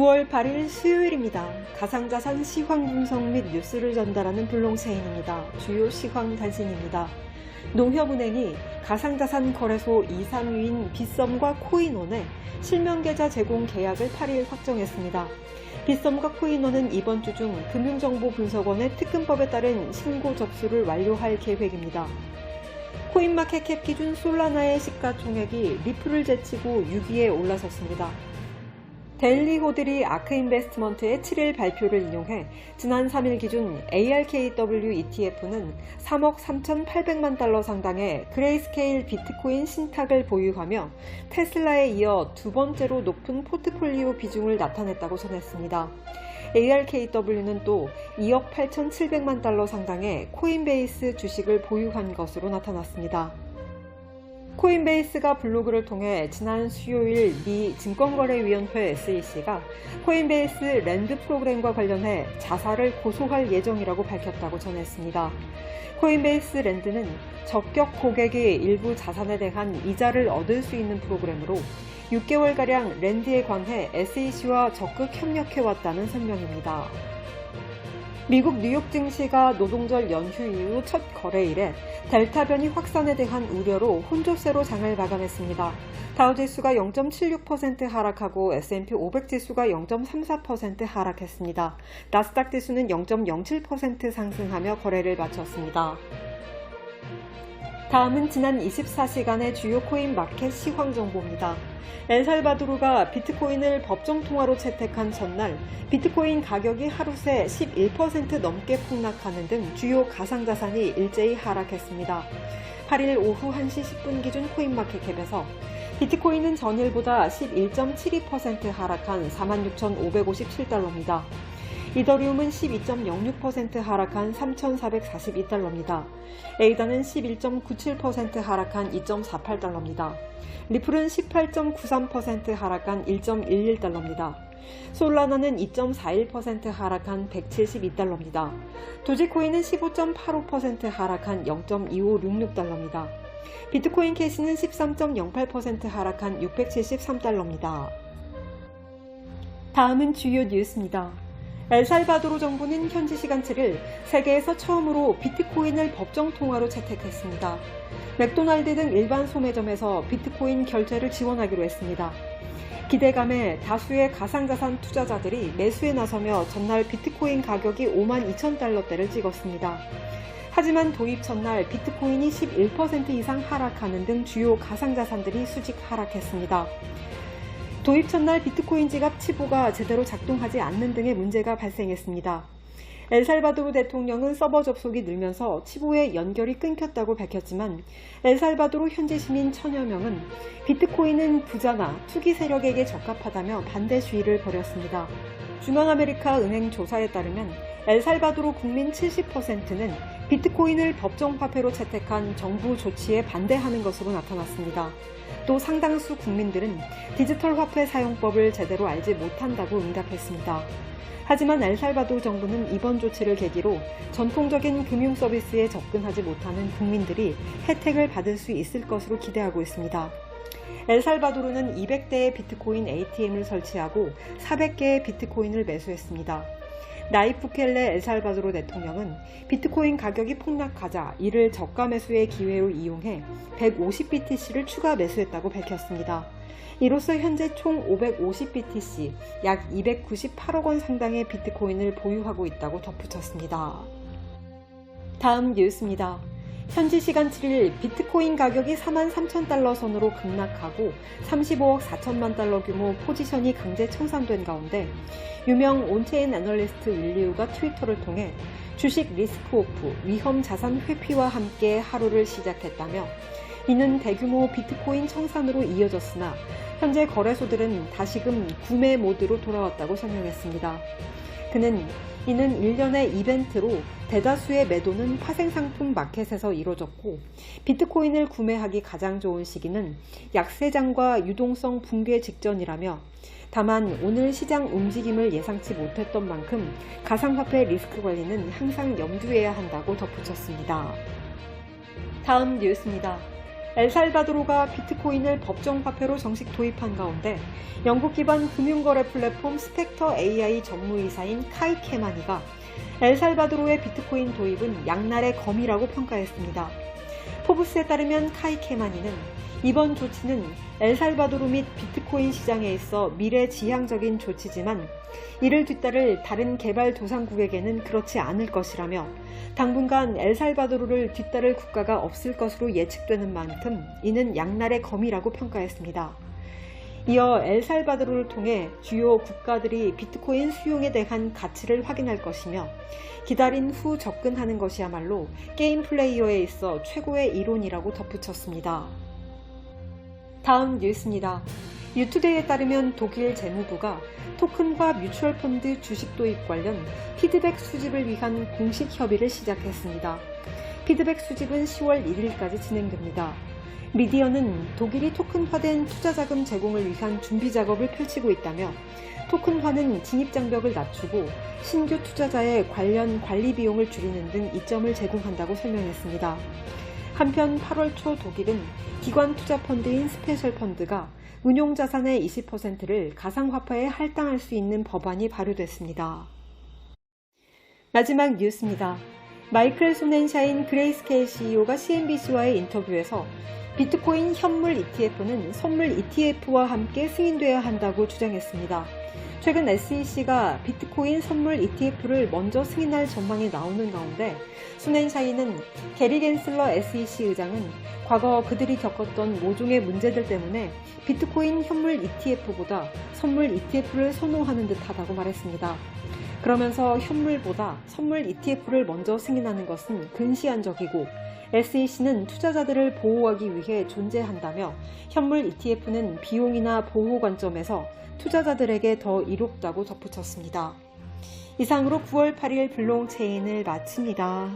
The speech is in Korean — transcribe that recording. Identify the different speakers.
Speaker 1: 9월 8일 수요일입니다. 가상자산 시황 분석 및 뉴스를 전달하는 블록체인입니다. 주요 시황 단신입니다. 농협은행이 가상자산 거래소 2, 3위인 빗썸과 코인원의 실명계좌 제공 계약을 8일 확정했습니다. 빗썸과 코인원은 이번 주 중 금융정보분석원의 특근법에 따른 신고 접수를 완료할 계획입니다. 코인마켓캡 기준 솔라나의 시가총액이 리플을 제치고 6위에 올라섰습니다. 데일리 호들이 아크인베스트먼트의 7일 발표를 인용해 지난 3일 기준 ARKW ETF는 3억 3,800만 달러 상당의 그레이스케일 비트코인 신탁을 보유하며 테슬라에 이어 두 번째로 높은 포트폴리오 비중을 나타냈다고 전했습니다. ARKW는 또 2억 8,700만 달러 상당의 코인베이스 주식을 보유한 것으로 나타났습니다. 코인베이스가 블로그를 통해 지난 수요일 미 증권거래위원회 SEC가 코인베이스 랜드 프로그램과 관련해 자사를 고소할 예정이라고 밝혔다고 전했습니다. 코인베이스 랜드는 적격 고객이 일부 자산에 대한 이자를 얻을 수 있는 프로그램으로 6개월가량 랜드에 관해 SEC와 적극 협력해왔다는 설명입니다. 미국 뉴욕 증시가 노동절 연휴 이후 첫 거래일에 델타 변이 확산에 대한 우려로 혼조세로 장을 마감했습니다. 다우지수가 0.76% 하락하고 S&P 500 지수가 0.34% 하락했습니다. 나스닥 지수는 0.07% 상승하며 거래를 마쳤습니다. 다음은 지난 24시간의 주요 코인 마켓 시황 정보입니다. 엘살바도르가 비트코인을 법정 통화로 채택한 전날 비트코인 가격이 하루 새 11% 넘게 폭락하는 등 주요 가상자산이 일제히 하락했습니다. 8일 오후 1시 10분 기준 코인마켓캡에서 비트코인은 전일보다 11.72% 하락한 46,557달러입니다. 이더리움은 12.06% 하락한 3,442달러입니다. 에이다는 11.97% 하락한 2.48달러입니다. 리플은 18.93% 하락한 1.11달러입니다. 솔라나는 2.41% 하락한 172달러입니다. 도지코인은 15.85% 하락한 0.2566달러입니다. 비트코인 캐시는 13.08% 하락한 673달러입니다. 다음은 주요 뉴스입니다. 엘살바도르 정부는 현지 시간 7일 세계에서 처음으로 비트코인을 법정 통화로 채택했습니다. 맥도날드 등 일반 소매점에서 비트코인 결제를 지원하기로 했습니다. 기대감에 다수의 가상자산 투자자들이 매수에 나서며 전날 비트코인 가격이 52,000달러대를 찍었습니다. 하지만 도입 전날 비트코인이 11% 이상 하락하는 등 주요 가상자산들이 수직 하락했습니다. 도입 첫날 비트코인 지갑 치보가 제대로 작동하지 않는 등의 문제가 발생했습니다. 엘살바도르 대통령은 서버 접속이 늘면서 치보의 연결이 끊겼다고 밝혔지만 엘살바도르 현지 시민 1000여 명은 비트코인은 부자나 투기 세력에게 적합하다며 반대 시위를 벌였습니다. 중앙아메리카 은행 조사에 따르면 엘살바도르 국민 70%는 비트코인을 법정 화폐로 채택한 정부 조치에 반대하는 것으로 나타났습니다. 또 상당수 국민들은 디지털 화폐 사용법을 제대로 알지 못한다고 응답했습니다. 하지만 엘살바도르 정부는 이번 조치를 계기로 전통적인 금융 서비스에 접근하지 못하는 국민들이 혜택을 받을 수 있을 것으로 기대하고 있습니다. 엘살바도르는 200대의 비트코인 ATM을 설치하고 400개의 비트코인을 매수했습니다. 나이프 부켈레 엘살바도르 대통령은 비트코인 가격이 폭락하자 이를 저가 매수의 기회로 이용해 150BTC를 추가 매수했다고 밝혔습니다. 이로써 현재 총 550BTC, 약 298억 원 상당의 비트코인을 보유하고 있다고 덧붙였습니다. 다음 뉴스입니다. 현지 시간 7일 비트코인 가격이 43,000달러 선으로 급락하고 35억 4천만 달러 규모 포지션이 강제 청산된 가운데 유명 온체인 애널리스트 윌리우가 트위터를 통해 주식 리스크 오프, 위험 자산 회피와 함께 하루를 시작했다며 이는 대규모 비트코인 청산으로 이어졌으나 현재 거래소들은 다시금 구매 모드로 돌아왔다고 설명했습니다. 그는 이는 일련의 이벤트로 대다수의 매도는 파생상품 마켓에서 이뤄졌고 비트코인을 구매하기 가장 좋은 시기는 약세장과 유동성 붕괴 직전이라며 다만 오늘 시장 움직임을 예상치 못했던 만큼 가상화폐 리스크 관리는 항상 염두해야 한다고 덧붙였습니다. 다음 뉴스입니다. 엘살바도르가 비트코인을 법정화폐로 정식 도입한 가운데 영국 기반 금융거래 플랫폼 스펙터 AI 전무이사인 카이 케마니가 엘살바도르의 비트코인 도입은 양날의 검이라고 평가했습니다. 포브스에 따르면 카이 케마니는 이번 조치는 엘살바도르 및 비트코인 시장에 있어 미래지향적인 조치지만 이를 뒤따를 다른 개발도상국에게는 그렇지 않을 것이라며 당분간 엘살바도르를 뒤따를 국가가 없을 것으로 예측되는 만큼 이는 양날의 검이라고 평가했습니다. 이어 엘살바도르를 통해 주요 국가들이 비트코인 수용에 대한 가치를 확인할 것이며 기다린 후 접근하는 것이야말로 게임 플레이어에 있어 최고의 이론이라고 덧붙였습니다. 다음 뉴스입니다. 유투데이에 따르면 독일 재무부가 토큰화 뮤추얼 펀드 주식 도입 관련 피드백 수집을 위한 공식 협의를 시작했습니다. 피드백 수집은 10월 1일까지 진행됩니다. 미디어는 독일이 토큰화된 투자자금 제공을 위한 준비 작업을 펼치고 있다며 토큰화는 진입장벽을 낮추고 신규 투자자의 관련 관리 비용을 줄이는 등 이점을 제공한다고 설명했습니다. 한편 8월 초 독일은 기관 투자 펀드인 스페셜 펀드가 운용자산의 20%를 가상화폐에 할당할 수 있는 법안이 발효됐습니다. 마지막 뉴스입니다. 마이클 소넨샤인 그레이스케일 CEO가 CNBC와의 인터뷰에서 비트코인 현물 ETF는 선물 ETF와 함께 승인돼야 한다고 주장했습니다. 최근 SEC가 비트코인 선물 ETF를 먼저 승인할 전망이 나오는 가운데 소넨샤인은 게리 겐슬러 SEC 의장은 과거 그들이 겪었던 모종의 문제들 때문에 비트코인 현물 ETF보다 선물 ETF를 선호하는 듯하다고 말했습니다. 그러면서 현물보다 선물 ETF를 먼저 승인하는 것은 근시안적이고 SEC는 투자자들을 보호하기 위해 존재한다며 현물 ETF는 비용이나 보호 관점에서 투자자들에게 더 이롭다고 덧붙였습니다. 이상으로 9월 8일 블록체인을 마칩니다.